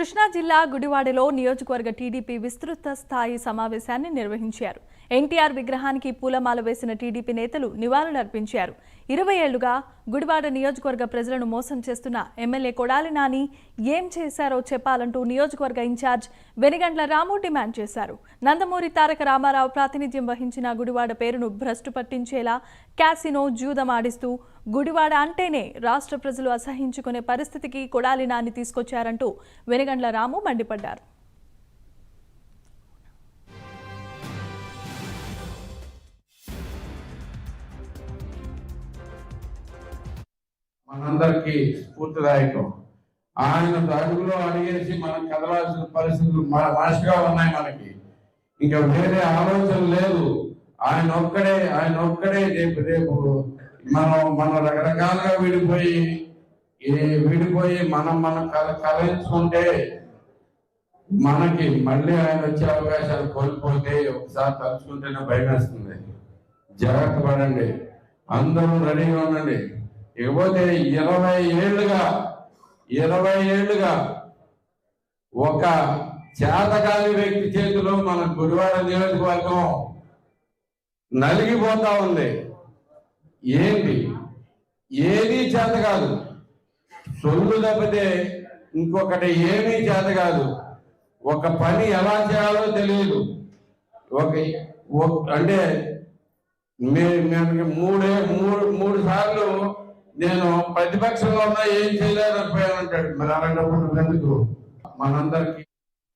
కృష్ణా జిల్లా గుడివాడలో నియోజకవర్గ టీడీపీ విస్తృత స్థాయి సమావేశాన్ని నిర్వహించారు. ఎన్టీఆర్ విగ్రహానికి పూలమాల వేసిన టీడీపీ నేతలు నివాళులర్పించారు. 20 ఏళ్లుగా గుడివాడ నియోజకవర్గ ప్రజలను మోసం చేస్తున్న ఎమ్మెల్యే కొడాలి నాని ఏం చేశారో చెప్పాలంటూ నియోజకవర్గ ఇన్ఛార్జ్ వెనిగండ్ల రాము డిమాండ్ చేశారు. నందమూరి తారక రామారావు ప్రాతినిధ్యం వహించిన గుడివాడ పేరును భ్రష్టు పట్టించేలా క్యాసినో జూదం ఆడిస్తూ గుడివాడ అంటేనే రాష్ట్ర ప్రజలు అసహించుకునే పరిస్థితికి కొడాలి నాని తీసుకొచ్చారంటూ వెనిగండ్ల రాము మండిపడ్డారు. మనందరికీ స్ఫూర్తిదాయకం. ఆయన అడుగులో అడిగేసి మనం కదలాల్సిన పరిస్థితులు మాస్గా ఉన్నాయి. మనకి ఇంకా వేరే ఆలోచన లేదు. ఆయన ఒక్కడే రేపు మనం రకరకాలుగా విడిపోయి మనం కలయించుకుంటే మనకి మళ్ళీ ఆయన వచ్చే అవకాశాలు కోల్పోతే ఒకసారి తలుచుకుంటేనే భయం వేస్తుంది. జాగ్రత్త పడండి, అందరూ రెడీగా ఉండండి. ఇకపోతే 20 ఏళ్ళుగా ఒక చేతకాని వ్యక్తి చేతిలో మన గుడివాడ నియోజకవర్గం నలిగిపోతా ఉంది. ఏది చేత కాదు, సొల్లు తప్పితే ఇంకొకటి ఏమీ చేత కాదు. ఒక పని ఎలా చేయాలో తెలియదు. అంటే మూడు సార్లు నేను ప్రతిపక్షంలో ఉన్నా ఏం చేయలేకపోయానంటాడు. మరి అలాంటప్పుడు ఎందుకు? మనందరికీ